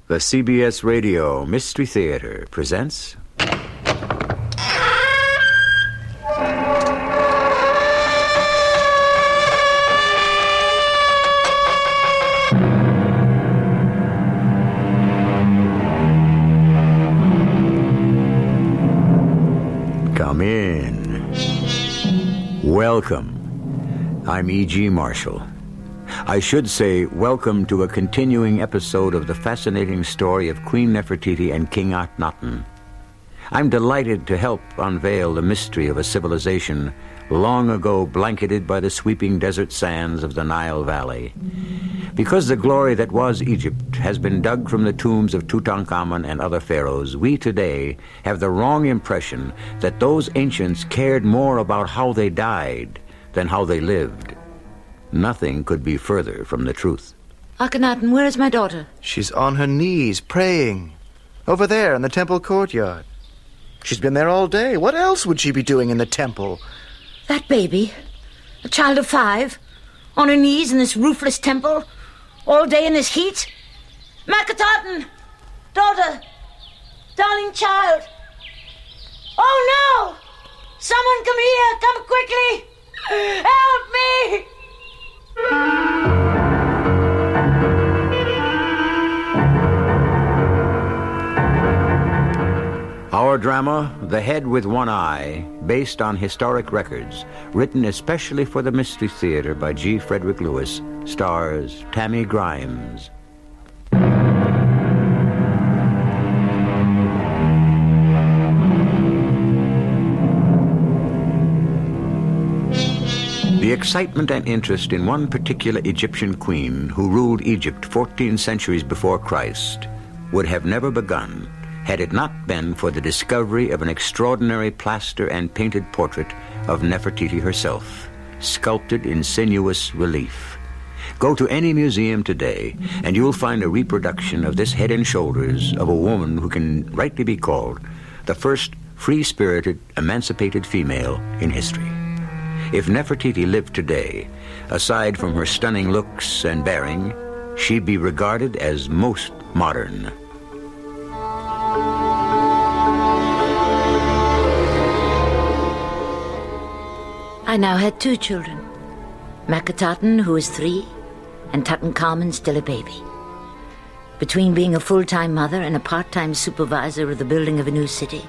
The CBS Radio Mystery Theater presents... Come in. Welcome. I'm E.G. Marshall. I should say welcome to a continuing episode of the fascinating story of Queen Nefertiti and King Akhenatan. I'm delighted to help unveil the mystery of a civilization long ago blanketed by the sweeping desert sands of the Nile Valley. Because the glory that was Egypt has been dug from the tombs of Tutankhamun and other pharaohs, we today have the wrong impression that those ancients cared more about how they died than how they lived. Nothing could be further from the truth. Akhenatan, where is my daughter? She's on her knees, praying. Over there in the temple courtyard. She's been there all day. What else would she be doing in the temple? That baby, a child of 5, on her knees in this roofless temple, all day in this heat? Akhenatan! Daughter! Darling child! Oh, no! Someone come here! Come quickly! Help me! Our drama, The Head with One Eye, based on historic records, written especially for the Mystery Theater by G. Frederick Lewis, stars Tammy Grimes. The excitement and interest in one particular Egyptian queen who ruled Egypt 14 centuries before Christ would have never begun had it not been for the discovery of an extraordinary plaster and painted portrait of Nefertiti herself, sculpted in sinuous relief. Go to any museum today, and you'll find a reproduction of this head and shoulders of a woman who can rightly be called the first free-spirited, emancipated female in history. If Nefertiti lived today, aside from her stunning looks and bearing, she'd be regarded as most modern. I now had 2 children. Akhenatan, who is 3, and Tutankhamun, still a baby. Between being a full-time mother and a part-time supervisor of the building of a new city,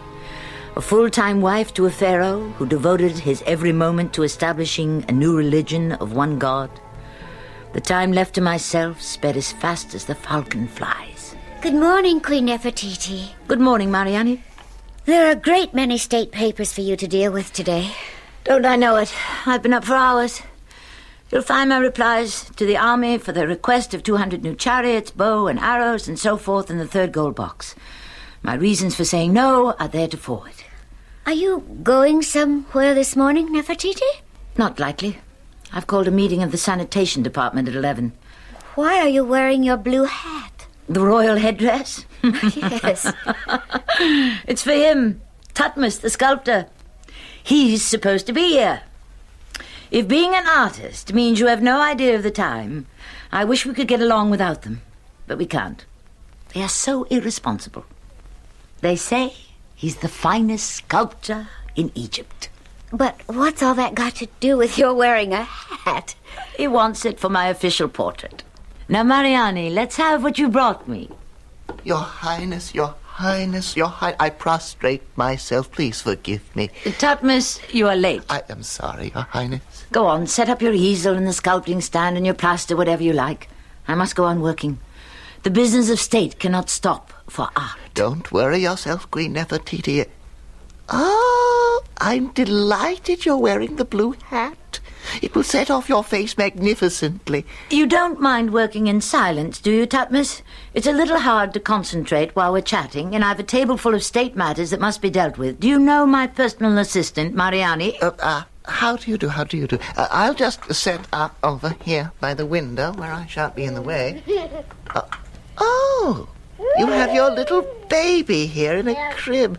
a full-time wife to a pharaoh who devoted his every moment to establishing a new religion of one God, the time left to myself sped as fast as the falcon flies. Good morning, Queen Nefertiti. Good morning, Mariani. There are a great many state papers for you to deal with today. Don't I know it? I've been up for hours. You'll find my replies to the army for the request of 200 new chariots, bow and arrows, and so forth in the 3rd gold box. My reasons for saying no are there to forward. Are you going somewhere this morning, Nefertiti? Not likely. I've called a meeting of the sanitation department at 11. Why are you wearing your blue hat? The royal headdress? Yes. It's for him, Thutmose, the sculptor. He's supposed to be here. If being an artist means you have no idea of the time, I wish we could get along without them. But we can't. They are so irresponsible. They say he's the finest sculptor in Egypt. But what's all that got to do with your wearing a hat? He wants it for my official portrait. Now, Mariani, let's have what you brought me. Your Highness, Your Highness, Your Highness, I prostrate myself. Please forgive me. Thutmose, you are late. I am sorry, Your Highness. Go on, set up your easel and the sculpting stand and your plaster, whatever you like. I must go on working. The business of state cannot stop for art. Don't worry yourself, Queen Nefertiti. Oh, I'm delighted you're wearing the blue hat. It will set off your face magnificently. You don't mind working in silence, do you, Thutmose? It's a little hard to concentrate while we're chatting, and I've a table full of state matters that must be dealt with. Do you know my personal assistant, Mariani? How do you do? I'll just set up over here by the window where I shan't be in the way. Oh, you have your little baby here in a crib.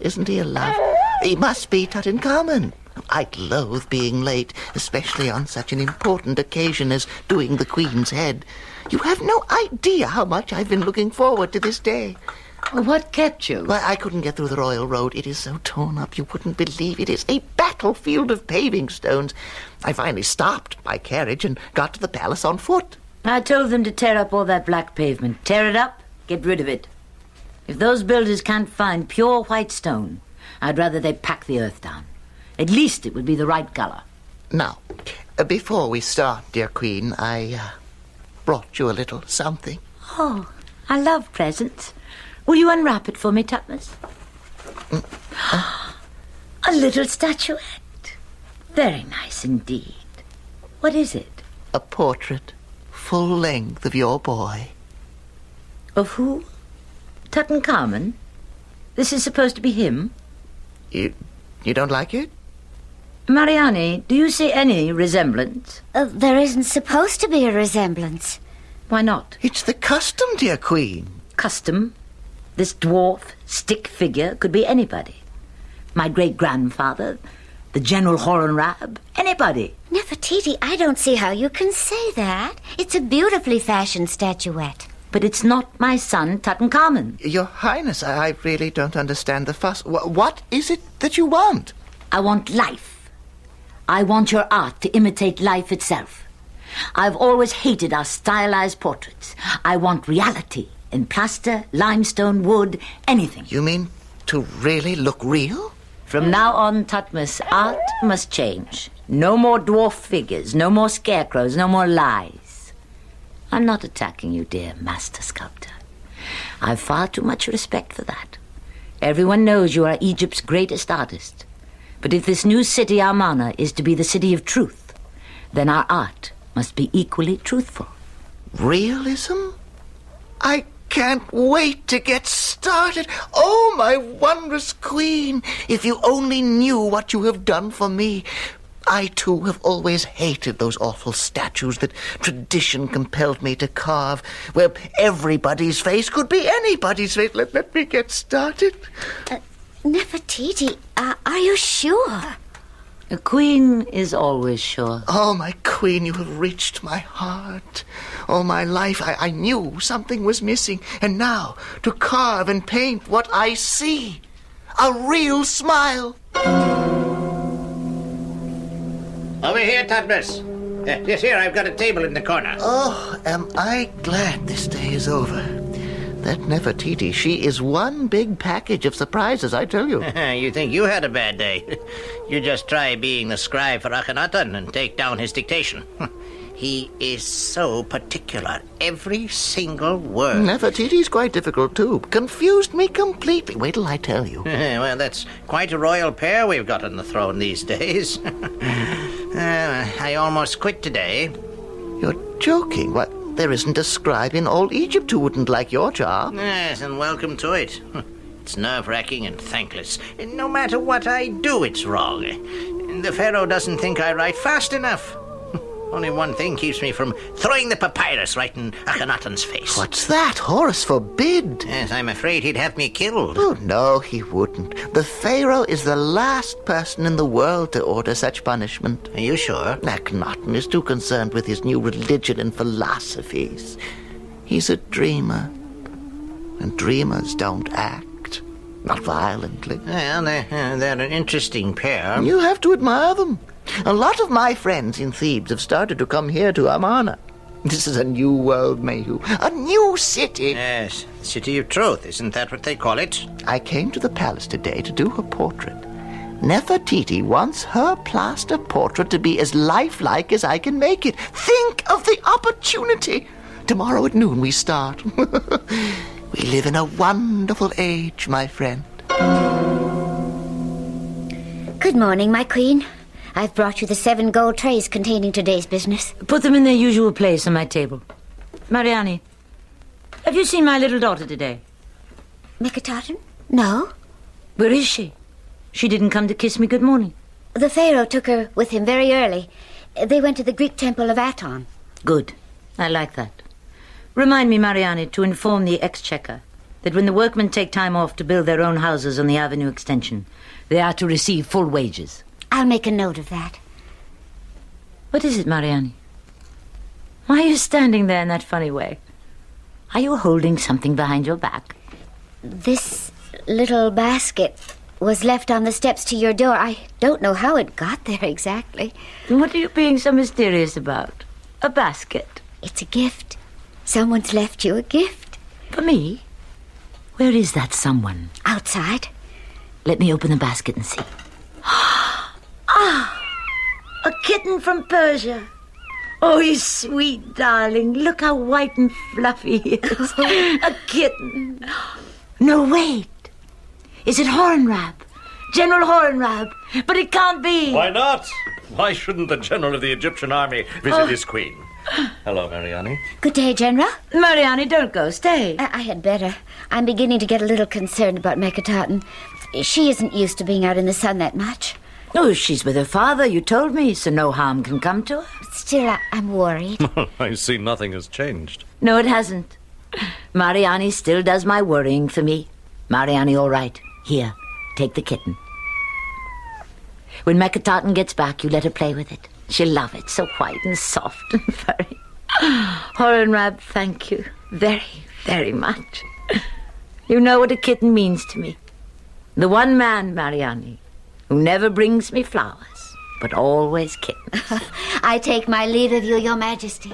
Isn't he a love? He must be Tutankhamun. I'd loathe being late, especially on such an important occasion as doing the Queen's head. You have no idea how much I've been looking forward to this day. Well, what kept you? Why, I couldn't get through the Royal Road. It is so torn up, you wouldn't believe it. It's a battlefield of paving stones. I finally stopped my carriage and got to the palace on foot. I told them to tear up all that black pavement. Tear it up, get rid of it. If those builders can't find pure white stone, I'd rather they pack the earth down. At least it would be the right color. Now, before we start, dear Queen, I brought you a little something. Oh, I love presents. Will you unwrap it for me, Tutmos? A little statuette. Very nice indeed. What is it? A portrait, full length, of your boy. Of who? Tutankhamun? This is supposed to be him? You don't like it? Mariani, do you see any resemblance? There isn't supposed to be a resemblance. Why not? It's the custom, dear Queen. Custom? This dwarf, stick figure could be anybody. My great-grandfather, the General Horemheb, anybody. Nefertiti, I don't see how you can say that. It's a beautifully fashioned statuette. But it's not my son, Tutankhamun. Your Highness, I really don't understand the fuss. What is it that you want? I want life. I want your art to imitate life itself. I've always hated our stylized portraits. I want reality in plaster, limestone, wood, anything. You mean to really look real? From now on, Tutmos, art must change. No more dwarf figures, no more scarecrows, no more lies. I'm not attacking you, dear master sculptor. I've far too much respect for that. Everyone knows you are Egypt's greatest artist. But if this new city, Amarna, is to be the city of truth, then our art must be equally truthful. Realism? I can't wait to get started. Oh, my wondrous Queen, if you only knew what you have done for me. I, too, have always hated those awful statues that tradition compelled me to carve, where everybody's face could be anybody's face. Let me get started. Nefertiti, are you sure? A queen is always sure. Oh, my Queen, you have reached my heart. All my life I knew something was missing, and now to carve and paint what I see. A real smile. Over here, Tutmos. Yes, here, I've got a table in the corner. Oh, am I glad this day is over. That Nefertiti, she is one big package of surprises, I tell you. You think you had a bad day? You just try being the scribe for Akhenatan and take down his dictation. He is so particular. Every single word. Nefertiti's quite difficult, too. Confused me completely. Wait till I tell you. Well, that's quite a royal pair we've got on the throne these days. I almost quit today. You're joking. What? There isn't a scribe in all Egypt who wouldn't like your job. Yes, and welcome to it. It's nerve-wracking and thankless. No matter what I do, it's wrong. The Pharaoh doesn't think I write fast enough. Only one thing keeps me from throwing the papyrus right in Akhenatan's face. What's that? Horus forbid. Yes, I'm afraid he'd have me killed. Oh, no, he wouldn't. The Pharaoh is the last person in the world to order such punishment. Are you sure? Akhenaten is too concerned with his new religion and philosophies. He's a dreamer. And dreamers don't act. Not violently. Well, they're an interesting pair. You have to admire them. A lot of my friends in Thebes have started to come here to Amarna. This is a new world, Mayhew. A new city. Yes, city of truth. Isn't that what they call it? I came to the palace today to do her portrait. Nefertiti wants her plaster portrait to be as lifelike as I can make it. Think of the opportunity. Tomorrow at noon we start. We live in a wonderful age, my friend. Good morning, my queen. I've brought you the 7 gold trays containing today's business. Put them in their usual place on my table. Mariani, have you seen my little daughter today? Akhenatan? No. Where is she? She didn't come to kiss me good morning. The Pharaoh took her with him very early. They went to the Greek temple of Aton. Good. I like that. Remind me, Mariani, to inform the exchequer that when the workmen take time off to build their own houses on the avenue extension, they are to receive full wages. I'll make a note of that. What is it, Mariani? Why are you standing there in that funny way? Are you holding something behind your back? This little basket was left on the steps to your door. I don't know how it got there exactly. Then what are you being so mysterious about? A basket? It's a gift. Someone's left you a gift. For me? Where is that someone? Outside. Let me open the basket and see. Ah! A kitten from Persia. Oh, you sweet darling. Look how white and fluffy he is. A kitten. No, wait. Is it Hornrab? General Hornrab? But it can't be. Why not? Why shouldn't the general of the Egyptian army visit his queen? Hello, Mariani. Good day, General. Mariani, don't go. Stay. I had better. I'm beginning to get a little concerned about Akhenatan. She isn't used to being out in the sun that much. Oh, she's with her father, you told me, so no harm can come to her. Still, I'm worried. I see nothing has changed. No, it hasn't. Mariani still does my worrying for me. Mariani, all right. Here, take the kitten. When Akhenatan gets back, you let her play with it. She'll love it, so white and soft and furry. Hornrab, thank you very, very much. You know what a kitten means to me. The one man, Mariani, who never brings me flowers, but always kittens. I take my leave of you, Your Majesty.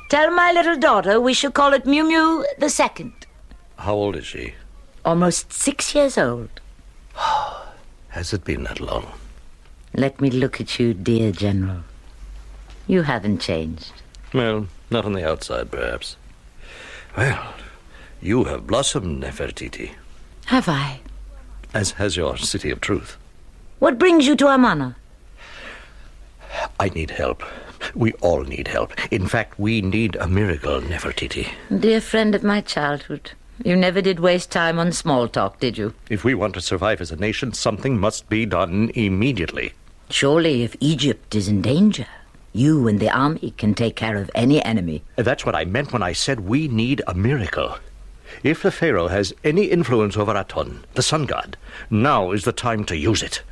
Tell my little daughter we shall call it Mew Mew the Second. How old is she? Almost 6 years old. Has it been that long? Let me look at you, dear General. You haven't changed. Well, not on the outside, perhaps. Well, you have blossomed, Nefertiti. Have I? As has your city of truth. What brings you to Amarna? I need help. We all need help. In fact, we need a miracle, Nefertiti. Dear friend of my childhood, you never did waste time on small talk, did you? If we want to survive as a nation, something must be done immediately. Surely, if Egypt is in danger, you and the army can take care of any enemy. That's what I meant when I said we need a miracle. If the Pharaoh has any influence over Aton, the sun god, now is the time to use it.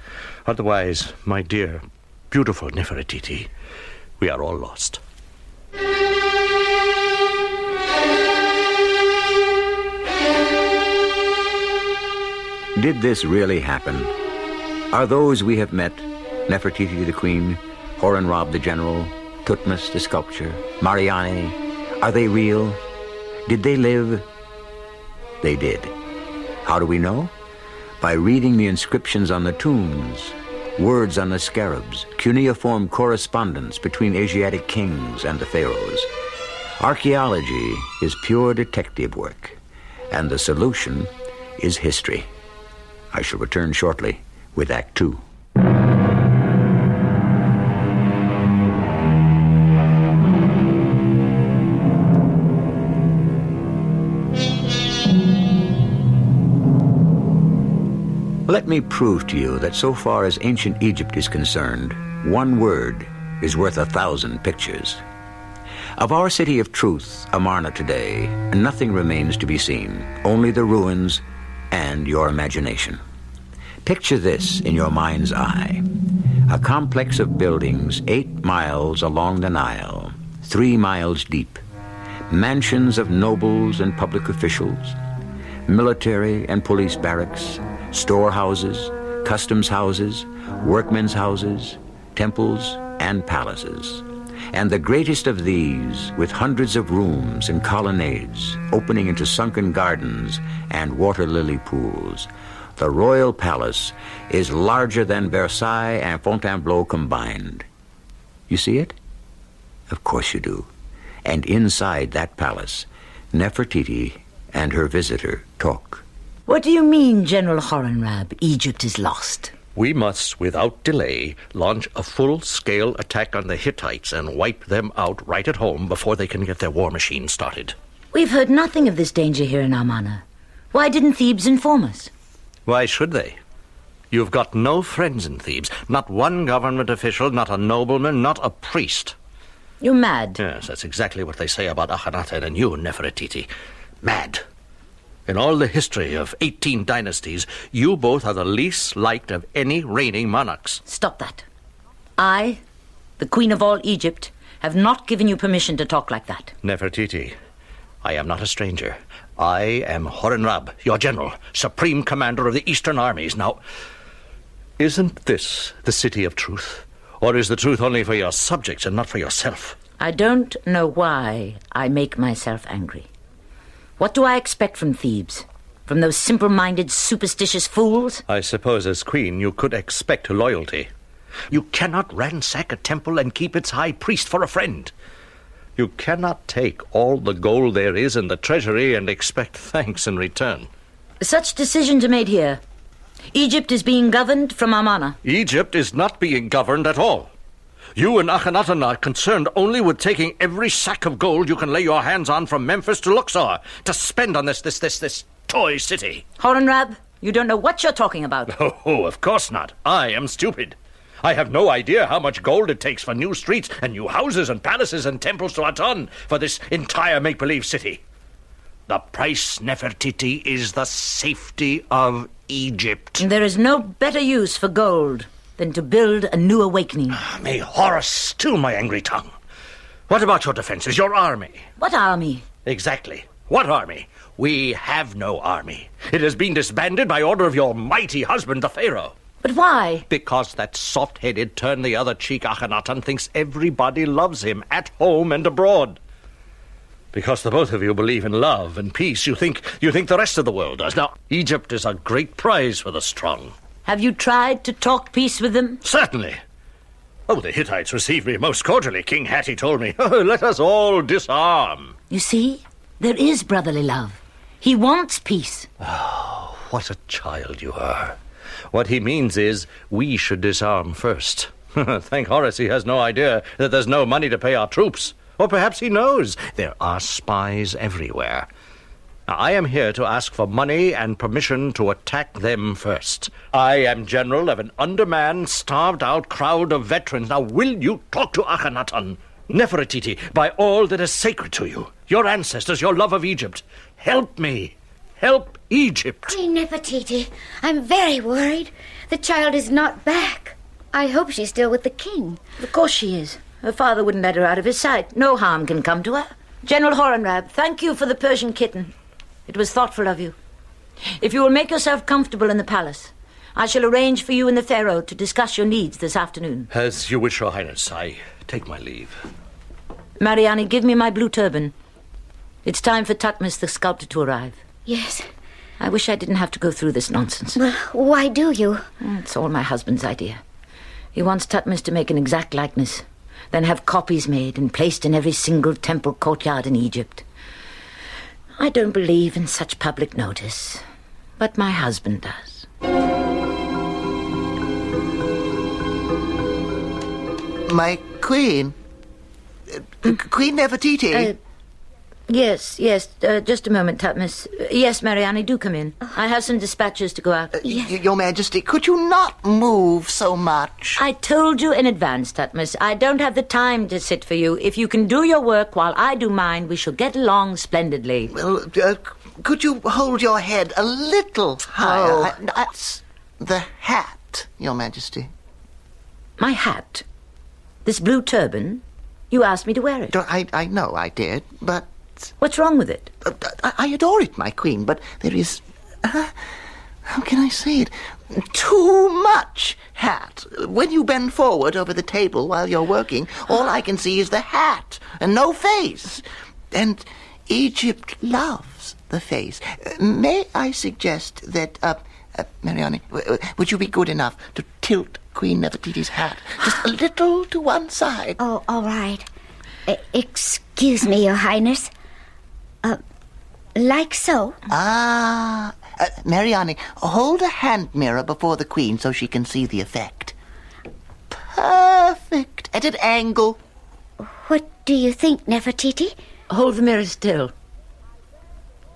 Otherwise, my dear, beautiful Nefertiti, we are all lost. Did this really happen? Are those we have met, Nefertiti the queen, Hornrab the general, Thutmose the sculptor, Mariani, are they real? Did they live? They did. How do we know? By reading the inscriptions on the tombs, words on the scarabs, cuneiform correspondence between Asiatic kings and the pharaohs. Archaeology is pure detective work, and the solution is history. I shall return shortly with Act 2. Let me prove to you that so far as ancient Egypt is concerned, one word is worth 1,000 pictures. Of our city of truth, Amarna, today, nothing remains to be seen, only the ruins and your imagination. Picture this in your mind's eye. A complex of buildings 8 miles along the Nile, 3 miles deep. Mansions of nobles and public officials, military and police barracks, storehouses, customs houses, workmen's houses, temples, and palaces. And the greatest of these, with hundreds of rooms and colonnades opening into sunken gardens and water lily pools, the royal palace is larger than Versailles and Fontainebleau combined. You see it? Of course you do. And inside that palace, Nefertiti and her visitor talk. What do you mean, General Hornrab, Egypt is lost? We must, without delay, launch a full-scale attack on the Hittites and wipe them out right at home before they can get their war machine started. We've heard nothing of this danger here in Amarna. Why didn't Thebes inform us? Why should they? You've got no friends in Thebes. Not one government official, not a nobleman, not a priest. You're mad. Yes, that's exactly what they say about Akhenatan and you, Nefertiti. Mad. In all the history of 18 dynasties, you both are the least liked of any reigning monarchs. Stop that. I, the Queen of all Egypt, have not given you permission to talk like that. Nefertiti, I am not a stranger. I am Horemheb, your general, supreme commander of the Eastern armies. Now, isn't this the city of truth? Or is the truth only for your subjects and not for yourself? I don't know why I make myself angry. What do I expect from Thebes? From those simple-minded, superstitious fools? I suppose as queen you could expect loyalty. You cannot ransack a temple and keep its high priest for a friend. You cannot take all the gold there is in the treasury and expect thanks in return. Such decisions are made here. Egypt is being governed from Amarna. Egypt is not being governed at all. You and Akhenatan are concerned only with taking every sack of gold you can lay your hands on from Memphis to Luxor to spend on this toy city. Horemheb, you don't know what you're talking about. Oh, of course not. I am stupid. I have no idea how much gold it takes for new streets and new houses and palaces and temples to Aton for this entire make-believe city. The price, Nefertiti, is the safety of Egypt. There is no better use for gold than to build a new awakening. May Horus still my angry tongue. What about your defenses, your army? What army? Exactly. What army? We have no army. It has been disbanded by order of your mighty husband, the Pharaoh. But why? Because that soft-headed, turn-the-other-cheek Akhenatan thinks everybody loves him at home and abroad. Because the both of you believe in love and peace, you think the rest of the world does. Now, Egypt is a great prize for the strong. Have you tried to talk peace with them? Certainly. Oh, the Hittites received me most cordially. King Hattie told me, let us all disarm. You see, there is brotherly love. He wants peace. Oh, what a child you are. What he means is we should disarm first. Thank Horus he has no idea that there's no money to pay our troops. Or perhaps he knows there are spies everywhere. Now, I am here to ask for money and permission to attack them first. I am general of an undermanned, starved-out crowd of veterans. Now, will you talk to Akhenatan? Nefertiti, by all that is sacred to you, your ancestors, your love of Egypt, help me. Help Egypt. Queen Nefertiti, I'm very worried. The child is not back. I hope she's still with the king. Of course she is. Her father wouldn't let her out of his sight. No harm can come to her. General Horemheb, thank you for the Persian kitten. It was thoughtful of you. If you will make yourself comfortable in the palace, I shall arrange for you and the Pharaoh to discuss your needs this afternoon. As you wish, Your Highness. I take my leave. Mariani, give me my blue turban. It's time for Tutmos the sculptor to arrive. Yes. I wish I didn't have to go through this nonsense. Well, why do you? It's all my husband's idea. He wants Tutmos to make an exact likeness, then have copies made and placed in every single temple courtyard in Egypt. I don't believe in such public notice, but my husband does. My queen? Queen Nefertiti? Yes, just a moment, Tutmos. Yes, Mariani, do come in. I have some dispatches to go out. Your Majesty, could you not move so much? I told you in advance, Tutmos. I don't have the time to sit for you. If you can do your work while I do mine, we shall get along splendidly. Well, could you hold your head a little higher? Oh. That's the hat, Your Majesty. My hat? This blue turban? You asked me to wear it. I know I did, but... What's wrong with it? I adore it, my queen, but there is... how can I say it? Too much hat. When you bend forward over the table while you're working, all I can see is the hat and no face. And Egypt loves the face. May I suggest that... Mariani, would you be good enough to tilt Queen Nefertiti's hat just a little to one side? Oh, all right. Excuse me, Your Highness. Like so? Mariani, hold a hand mirror before the Queen so she can see the effect. Perfect. At an angle. What do you think, Nefertiti? Hold the mirror still.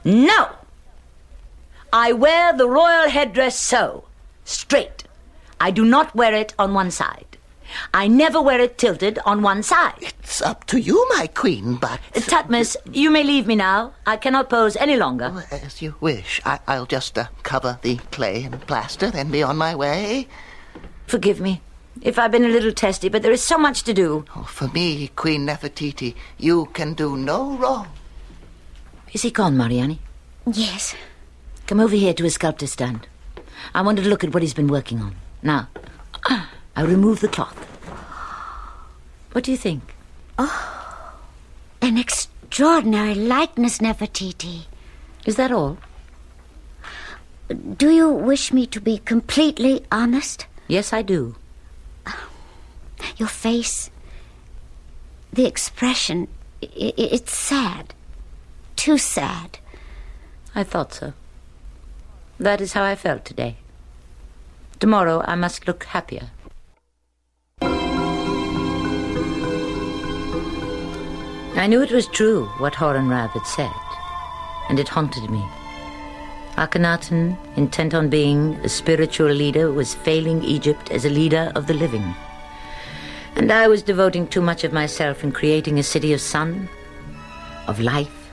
No! I wear the royal headdress so, straight. I do not wear it on one side. I never wear it tilted on one side. It's up to you, my queen, but... Tutmos, you may leave me now. I cannot pose any longer. Oh, as you wish. I'll just cover the clay and plaster, then be on my way. Forgive me if I've been a little testy, but there is so much to do. Oh, for me, Queen Nefertiti, you can do no wrong. Is he gone, Mariani? Yes. Come over here to his sculptor's stand. I want to look at what he's been working on. Now, I'll remove the cloth. What do you think? Oh, an extraordinary likeness, Nefertiti. Is that all? Do you wish me to be completely honest? Yes, I do. Your face, the expression, it's sad. Too sad. I thought so. That is how I felt today. Tomorrow I must look happier. I knew it was true what Horemheb had said, and it haunted me. Akhenatan, intent on being a spiritual leader, was failing Egypt as a leader of the living. And I was devoting too much of myself in creating a city of sun, of life,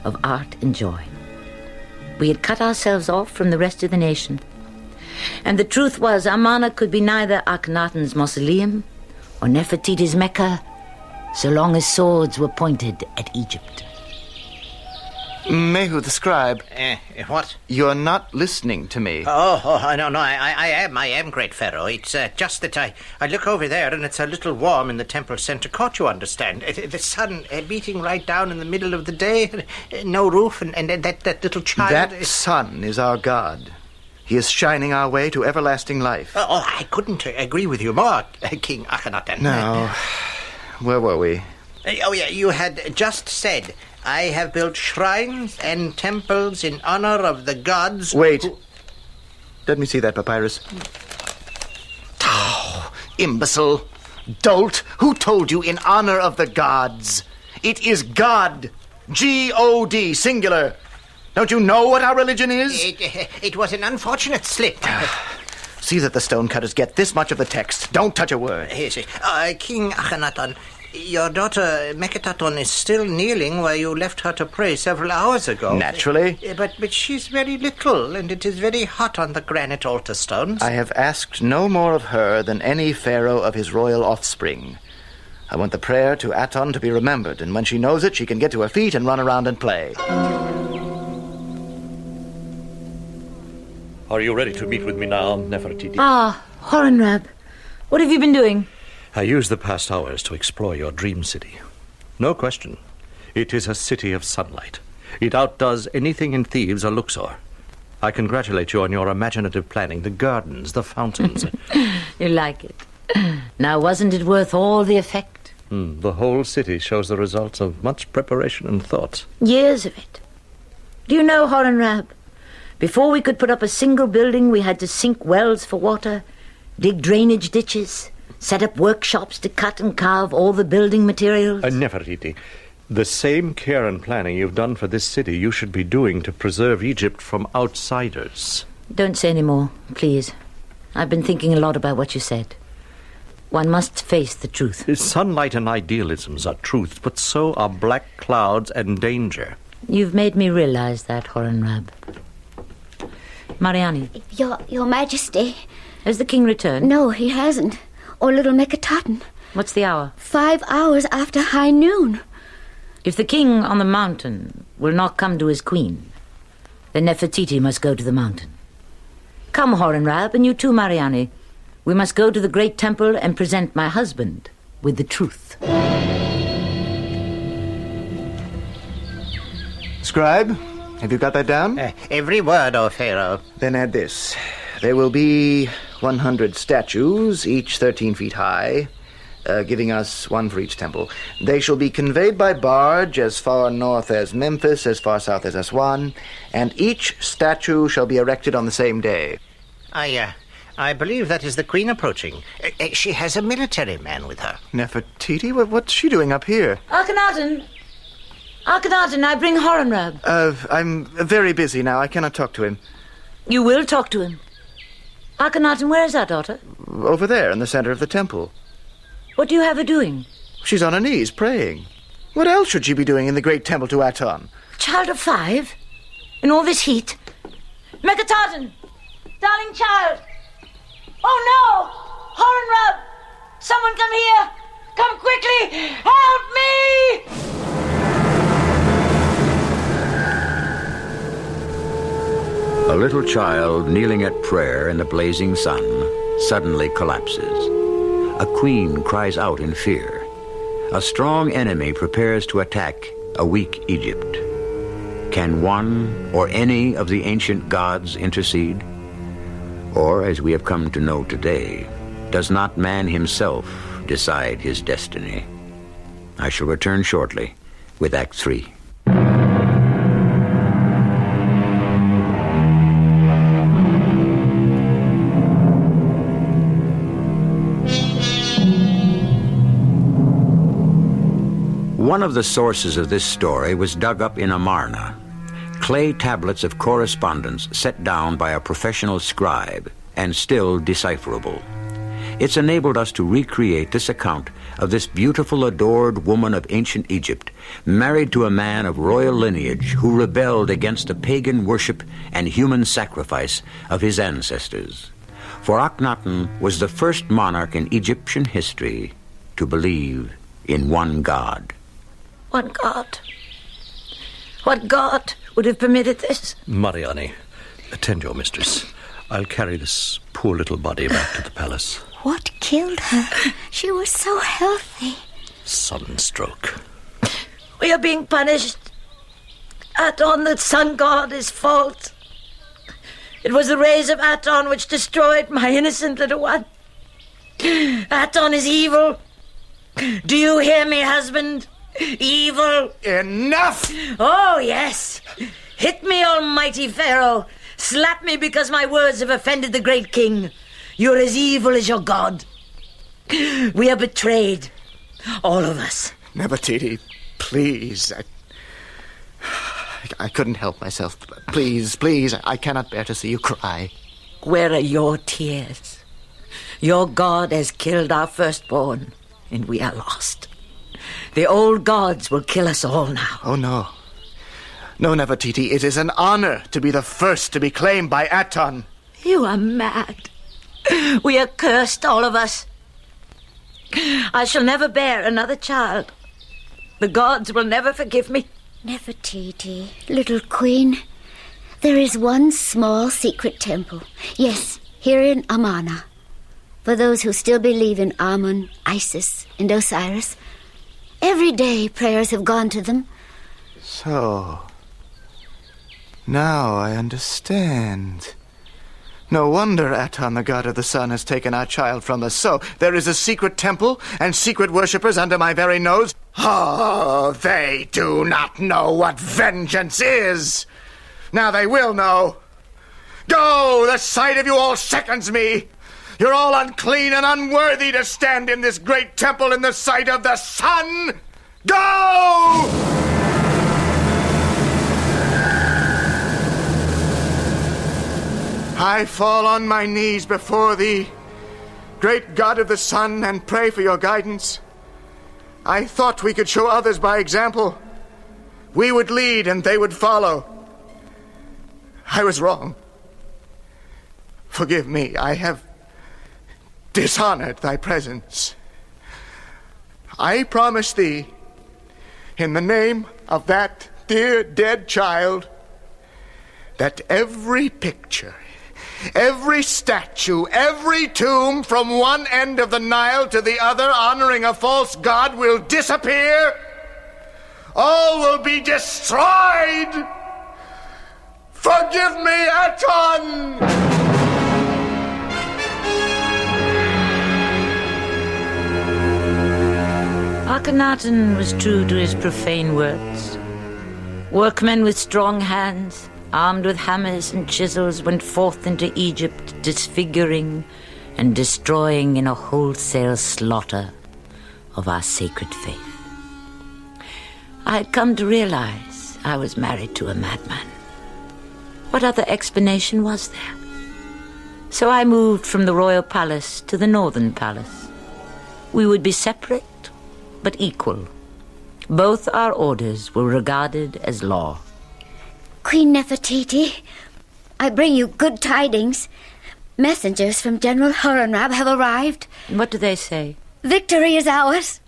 of art and joy. We had cut ourselves off from the rest of the nation. And the truth was, Amarna could be neither Akhenaten's mausoleum or Nefertiti's Mecca, so long as swords were pointed at Egypt. Mehu the scribe. What? You're not listening to me. No, I am, great Pharaoh. It's just that I look over there and it's a little warm in the temple center court, you understand. The sun beating right down in the middle of the day, no roof, and that little child... That sun is our God. He is shining our way to everlasting life. I couldn't agree with you more, King Akhenaten. No. Where were we? You had just said... I have built shrines and temples in honor of the gods... Wait. Let me see that papyrus. Oh, imbecile. Dolt. Who told you in honor of the gods? It is God. G-O-D, singular. Don't you know what our religion is? It was an unfortunate slip. See that the stonecutters get this much of the text. Don't touch a word. King Akhenaton... Your daughter, Akhenatan, is still kneeling where you left her to pray several hours ago. Naturally. But she's very little, and it is very hot on the granite altar stones. I have asked no more of her than any pharaoh of his royal offspring. I want the prayer to Aton to be remembered, and when she knows it, she can get to her feet and run around and play. Are you ready to meet with me now, Nefertiti? Horemheb, what have you been doing? I used the past hours to explore your dream city. No question. It is a city of sunlight. It outdoes anything in Thebes or Luxor. I congratulate you on your imaginative planning, the gardens, the fountains. You like it. Now, wasn't it worth all the effect? The whole city shows the results of much preparation and thought. Years of it. Do you know, Horemheb, before we could put up a single building, we had to sink wells for water, dig drainage ditches, set up workshops to cut and carve all the building materials. Nefertiti, the same care and planning you've done for this city you should be doing to preserve Egypt from outsiders. Don't say any more, please. I've been thinking a lot about what you said. One must face the truth. Sunlight and idealisms are truths, but so are black clouds and danger. You've made me realize that, Horemheb. Mariani. Your Majesty. Has the king returned? No, he hasn't. Or little Akhenatan. What's the hour? 5 hours after high noon. If the king on the mountain will not come to his queen, then Nefertiti must go to the mountain. Come, Horemheb, and you too, Mariani. We must go to the great temple and present my husband with the truth. Scribe, have you got that down? Every word, O Pharaoh. Then add this. There will be 100 statues, each 13 feet high, giving us one for each temple. They shall be conveyed by barge as far north as Memphis, as far south as Aswan, and each statue shall be erected on the same day. I believe that is the queen approaching. She has a military man with her. Nefertiti? What's she doing up here? Akhenatan, I bring Horemheb. I'm very busy now. I cannot talk to him. You will talk to him. Akhenatan, where is our daughter? Over there, in the center of the temple. What do you have her doing? She's on her knees, praying. What else should she be doing in the great temple to Aton? Child of 5? In all this heat? Meketaten! Darling child! Oh no! Horenrab! Someone come here! Come quickly! Help me! A little child kneeling at prayer in the blazing sun suddenly collapses. A queen cries out in fear. A strong enemy prepares to attack a weak Egypt. Can one or any of the ancient gods intercede? Or, as we have come to know today, does not man himself decide his destiny? I shall return shortly with Act 3. One of the sources of this story was dug up in Amarna, clay tablets of correspondence set down by a professional scribe and still decipherable. It's enabled us to recreate this account of this beautiful, adored woman of ancient Egypt, married to a man of royal lineage who rebelled against the pagan worship and human sacrifice of his ancestors. For Akhenatan was the first monarch in Egyptian history to believe in one God. One God? What God would have permitted this? Mariani, attend your mistress. I'll carry this poor little body back to the palace. What killed her? She was so healthy. Sunstroke. We are being punished. Aton, the sun god, is fault. It was the rays of Aton which destroyed my innocent little one. Aton is evil. Do you hear me, husband? Evil. Enough! Oh, yes. Hit me, almighty Pharaoh. Slap me because my words have offended the great king. You're as evil as your god. We are betrayed. All of us. Nefertiti, please. I couldn't help myself. Please, please, I cannot bear to see you cry. Where are your tears? Your god has killed our firstborn, and we are lost. The old gods will kill us all now. Oh, no. No, Nefertiti, it is an honor to be the first to be claimed by Aton. You are mad. We are cursed, all of us. I shall never bear another child. The gods will never forgive me. Nefertiti, little queen, there is one small secret temple. Yes, here in Amarna. For those who still believe in Amun, Isis, and Osiris. Every day prayers have gone to them. So, now I understand. No wonder Aton, the god of the sun, has taken our child from us. So, there is a secret temple and secret worshippers under my very nose? Oh, they do not know what vengeance is. Now they will know. Go! The sight of you all sickens me. You're all unclean and unworthy to stand in this great temple in the sight of the sun. Go! I fall on my knees before thee, great God of the sun, and pray for your guidance. I thought we could show others by example. We would lead and they would follow. I was wrong. Forgive me, I have dishonored thy presence. I promise thee, in the name of that dear dead child, that every picture, every statue, every tomb from one end of the Nile to the other honoring a false god will disappear. All will be destroyed. Forgive me, Aton! Akhenatan was true to his profane words. Workmen with strong hands, armed with hammers and chisels, went forth into Egypt, disfiguring and destroying in a wholesale slaughter of our sacred faith. I had come to realize I was married to a madman. What other explanation was there? So I moved from the royal palace to the northern palace. We would be separate, but equal. Both our orders were regarded as law. Queen Nefertiti, I bring you good tidings. Messengers from General Horemheb have arrived. What do they say? Victory is ours.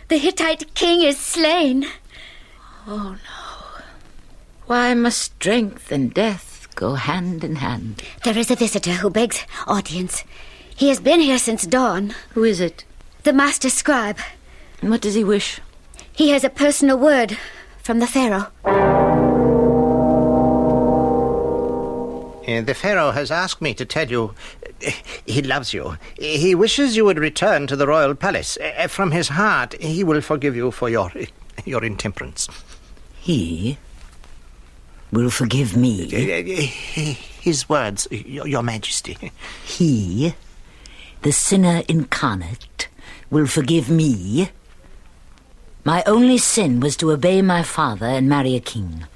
The Hittite king is slain. Oh, no. Why must strength and death go hand in hand? There is a visitor who begs audience. He has been here since dawn. Who is it? The master scribe. And what does he wish? He has a personal word from the Pharaoh. The Pharaoh has asked me to tell you he loves you. He wishes you would return to the royal palace. From his heart, he will forgive you for your intemperance. He will forgive me. His words, your majesty. He, the sinner incarnate, will forgive me. My only sin was to obey my father and marry a king.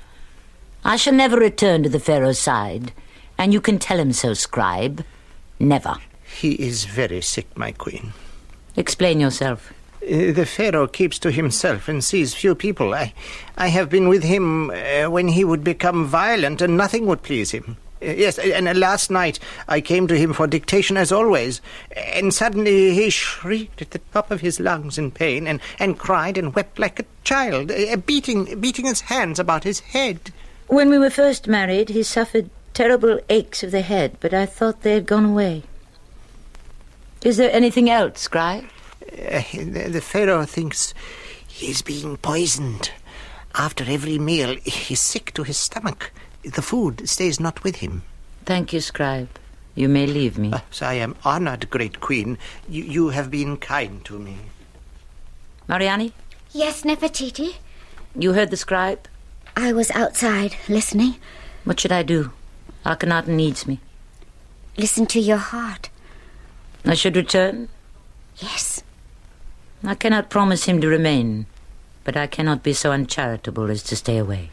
I shall never return to the Pharaoh's side, and you can tell him so, scribe. Never. He is very sick, my queen. Explain yourself. The Pharaoh keeps to himself and sees few people. I have been with him when he would become violent and nothing would please him. Yes, and last night I came to him for dictation as always, and suddenly he shrieked at the top of his lungs in pain and cried and wept like a child, beating his hands about his head. When we were first married, he suffered terrible aches of the head, but I thought they had gone away. Is there anything else, scribe? The Pharaoh thinks he's being poisoned. After every meal, he's sick to his stomach. The food stays not with him. Thank you, scribe. You may leave me. So I am honored, great queen. You have been kind to me. Mariani? Yes, Nefertiti? You heard the scribe? I was outside, listening. What should I do? Akhenatan needs me. Listen to your heart. I should return? Yes. I cannot promise him to remain, but I cannot be so uncharitable as to stay away.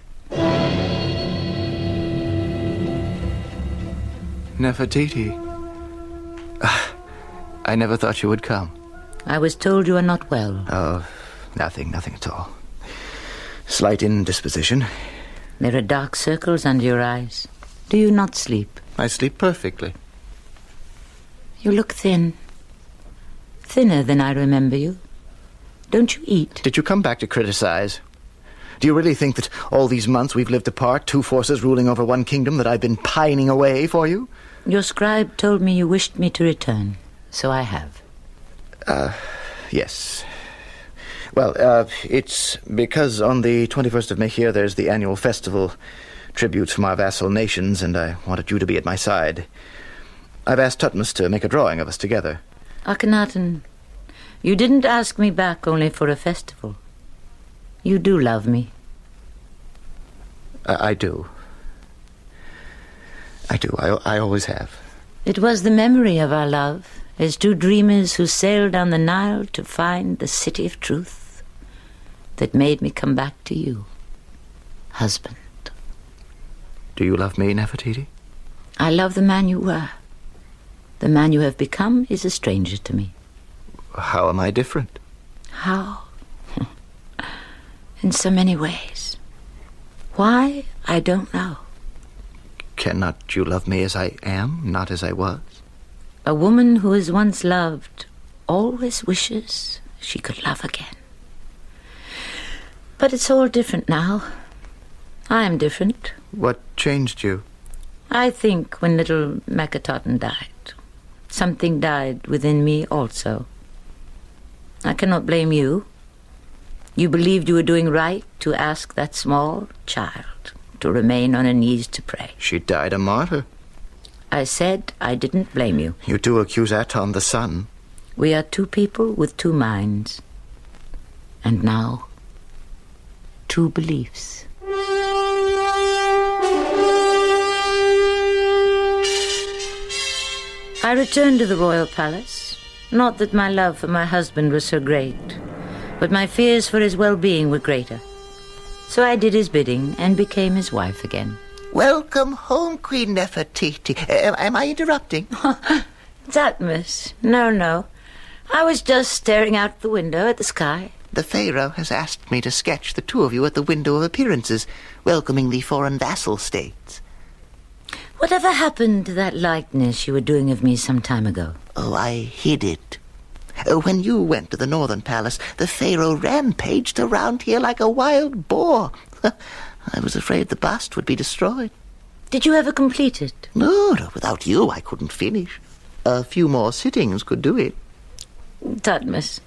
Nefertiti. I never thought you would come. I was told you are not well. Oh, nothing at all. Slight indisposition. There are dark circles under your eyes. Do you not sleep? I sleep perfectly. You look thin. Thinner than I remember you. Don't you eat? Did you come back to criticize? Do you really think that all these months we've lived apart, two forces ruling over one kingdom, that I've been pining away for you? Your scribe told me you wished me to return, so I have. Yes. Well, it's because on the 21st of May here there's the annual festival, tributes from our vassal nations, and I wanted you to be at my side. I've asked Tutmos to make a drawing of us together. Akhenatan, you didn't ask me back only for a festival. You do love me. I do. I always have. It was the memory of our love, as two dreamers who sailed down the Nile to find the city of truth, that made me come back to you, husband. Do you love me, Nefertiti? I love the man you were. The man you have become is a stranger to me. How am I different? How? In so many ways. Why, I don't know. Cannot you love me as I am, not as I was? A woman who has once loved always wishes she could love again. But it's all different now. I am different. What changed you? I think when little Akhenatan died, something died within me also. I cannot blame you. You believed you were doing right to ask that small child to remain on her knees to pray. She died a martyr. I said I didn't blame you. You do accuse Aton, the son. We are two people with two minds. And now, two beliefs. I returned to the royal palace. Not that my love for my husband was so great, but my fears for his well-being were greater. So I did his bidding and became his wife again. Welcome home, Queen Nefertiti. Am I interrupting? Tutmos, no. I was just staring out the window at the sky. The Pharaoh has asked me to sketch the two of you at the window of appearances, welcoming the foreign vassal states. Whatever happened to that likeness you were doing of me some time ago? Oh, I hid it. When you went to the northern palace, the Pharaoh rampaged around here like a wild boar. I was afraid the bust would be destroyed. Did you ever complete it? No, without you I couldn't finish. A few more sittings could do it. Tutmos,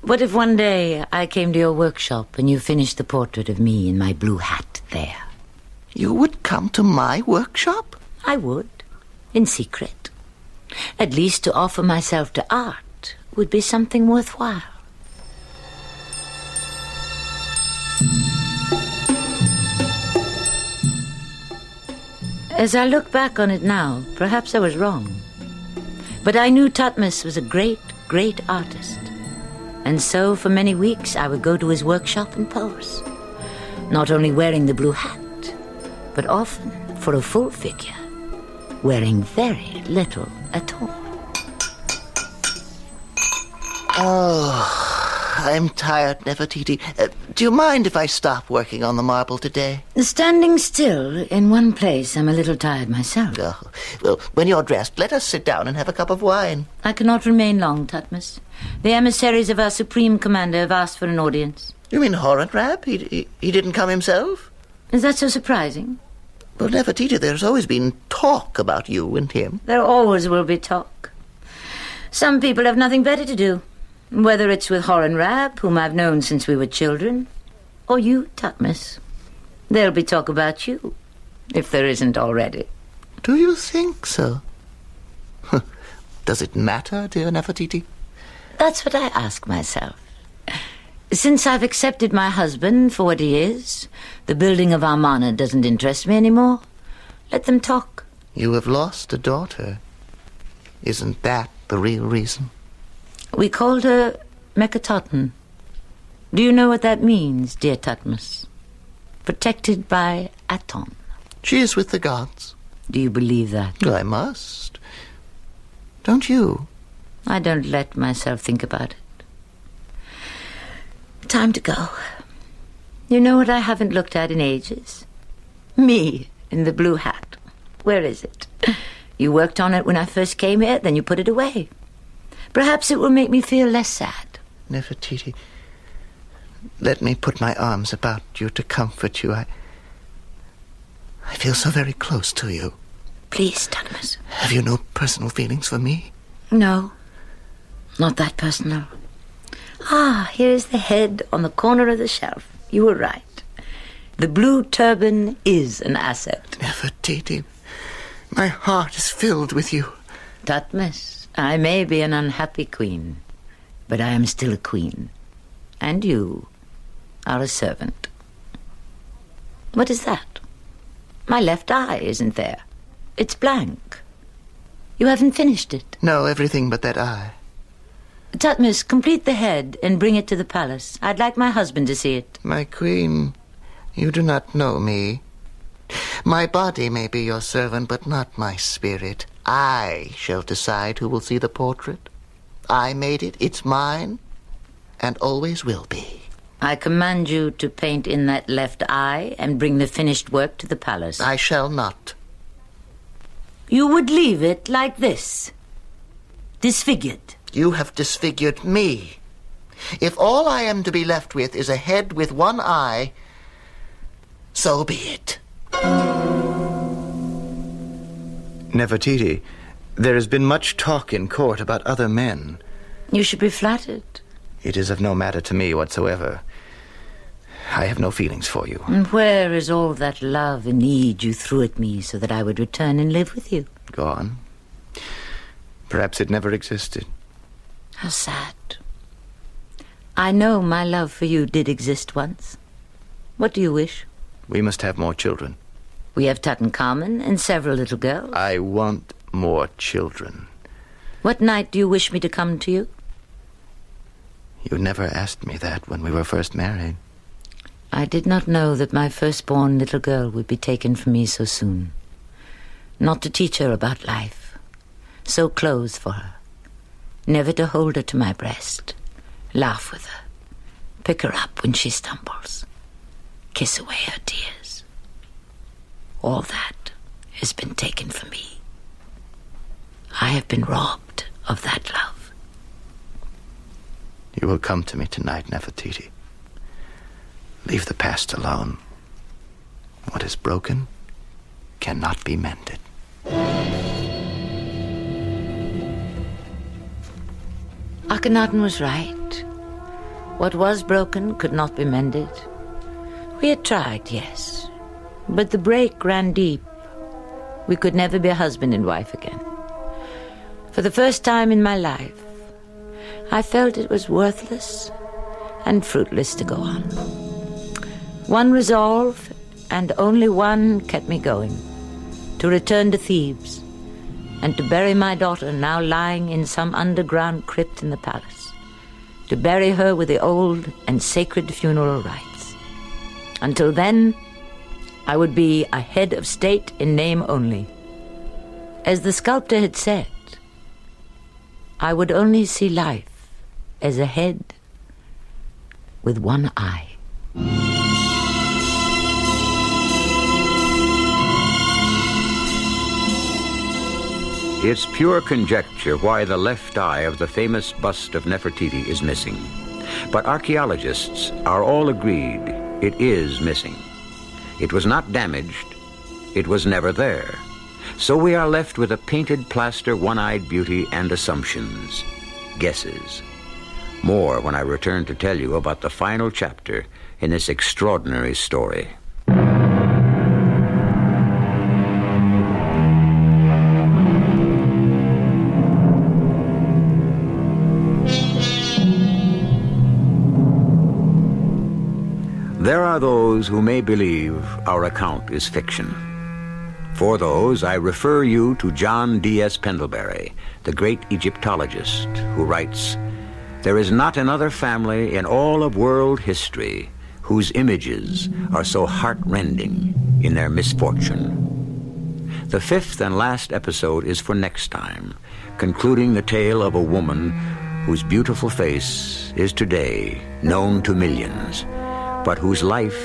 what if one day I came to your workshop and you finished the portrait of me in my blue hat there? You would come to my workshop? I would, in secret. At least to offer myself to art would be something worthwhile. As I look back on it now, perhaps I was wrong. But I knew Tutmos was a great, great artist. And so for many weeks I would go to his workshop and pose. Not only wearing the blue hat, but often for a full figure, wearing very little at all. Oh, I'm tired, Nefertiti. Do you mind if I stop working on the marble today? Standing still in one place, I'm a little tired myself. Oh, well, when you're dressed, let us sit down and have a cup of wine. I cannot remain long, Tutmos. The emissaries of our supreme commander have asked for an audience. You mean Horemheb? He didn't come himself? Is that so surprising? Well, Nefertiti, there's always been talk about you and him. There always will be talk. Some people have nothing better to do. Whether it's with Horemheb, whom I've known since we were children, or you, Tutmos. There'll be talk about you, if there isn't already. Do you think so? Does it matter, dear Nefertiti? That's what I ask myself. Since I've accepted my husband for what he is, the building of Amarna doesn't interest me anymore. Let them talk. You have lost a daughter. Isn't that the real reason? We called her Akhenatan. Do you know what that means, dear Tutmos? Protected by Aton. She is with the gods. Do you believe that? I must. Don't you? I don't let myself think about it. Time to go. You know what I haven't looked at in ages? Me in the blue hat. Where is it? You worked on it when I first came here, then you put it away. Perhaps it will make me feel less sad. Nefertiti, let me put my arms about you to comfort you. I feel so very close to you. Please, Tutmos. Have you no personal feelings for me? No, not that personal. Ah, here's the head on the corner of the shelf. You were right. The blue turban is an asset. Nefertiti, my heart is filled with you. Tutmos, I may be an unhappy queen, but I am still a queen. And you are a servant. What is that? My left eye isn't there. It's blank. You haven't finished it. No, everything but that eye. Tutmos, complete the head and bring it to the palace. I'd like my husband to see it. My queen, you do not know me. My body may be your servant, but not my spirit. I shall decide who will see the portrait. I made it, it's mine, and always will be. I command you to paint in that left eye and bring the finished work to the palace. I shall not. You would leave it like this, disfigured. You have disfigured me. If all I am to be left with is a head with one eye, so be it. Nefertiti, there has been much talk in court about other men. You should be flattered. It is of no matter to me whatsoever. I have no feelings for you. And where is all that love and need you threw at me so that I would return and live with you? Gone. Perhaps it never existed. How sad. I know my love for you did exist once. What do you wish? We must have more children. We have Tutankhamun and several little girls. I want more children. What night do you wish me to come to you? You never asked me that when we were first married. I did not know that my firstborn little girl would be taken from me so soon. Not to teach her about life. So close for her. never to hold her to my breast, laugh with her, pick her up when she stumbles, kiss away her tears. All that has been taken from me. I have been robbed of that love. You will come to me tonight, Nefertiti. Leave the past alone. What is broken cannot be mended. Akhenatan was right. What was broken could not be mended. We had tried, yes, but the break ran deep. We could never be husband and wife again. For the first time in my life, I felt it was worthless and fruitless to go on. One resolve, and only one, kept me going: to return to Thebes and to bury my daughter, now lying in some underground crypt in the palace, to bury her with the old and sacred funeral rites. Until then, I would be a head of state in name only. As the sculptor had said, I would only see life as a head with one eye. It's pure conjecture why the left eye of the famous bust of Nefertiti is missing. But archaeologists are all agreed it is missing. It was not damaged. It was never there. So we are left with a painted plaster, one-eyed beauty and assumptions, guesses. More when I return to tell you about the final chapter in this extraordinary story. There are those who may believe our account is fiction. For those, I refer you to John D.S. Pendlebury, the great Egyptologist, who writes, "There is not another family in all of world history whose images are so heart-rending in their misfortune." The fifth and last episode is for next time, concluding the tale of a woman whose beautiful face is today known to millions, but whose life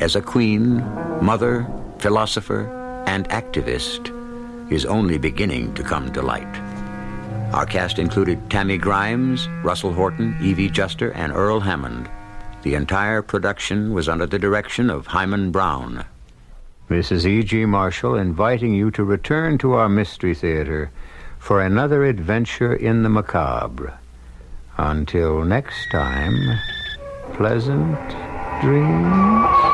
as a queen, mother, philosopher, and activist is only beginning to come to light. Our cast included Tammy Grimes, Russell Horton, Evie Juster, and Earl Hammond. The entire production was under the direction of Hyman Brown. This is E.G. Marshall inviting you to return to our Mystery Theater for another adventure in the macabre. Until next time, pleasant dreams.